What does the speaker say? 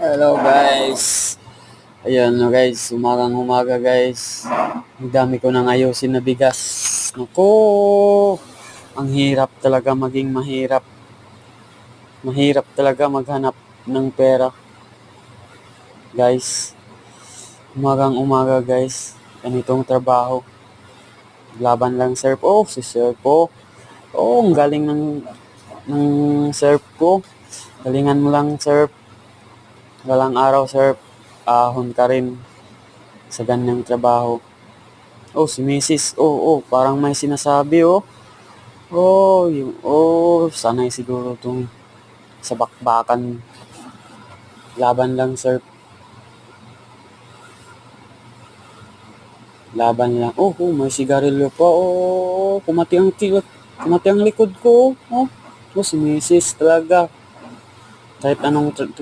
Hello guys. Ayan no guys, umagang umaga guys. Ang dami ko nang ayusin na bigas. Naku, ang hirap talaga maging mahirap. Mahirap talaga maghanap ng pera. Guys, umagang umaga guys. Ganitong trabaho. Laban lang sir po. Si sir po. Oh, ang galing ng sir ko. Galingan mo lang sir. Walang araw sir. Ahon ka rin sa ganyang trabaho. Oh, si Mrs. Parang may sinasabi, oh. Sanay siguro tong sa bakbakan. Laban lang, sir. Laban lang. May sigarilyo pa. Kumati ang likod ko. Si Mrs. talaga. Kahit anong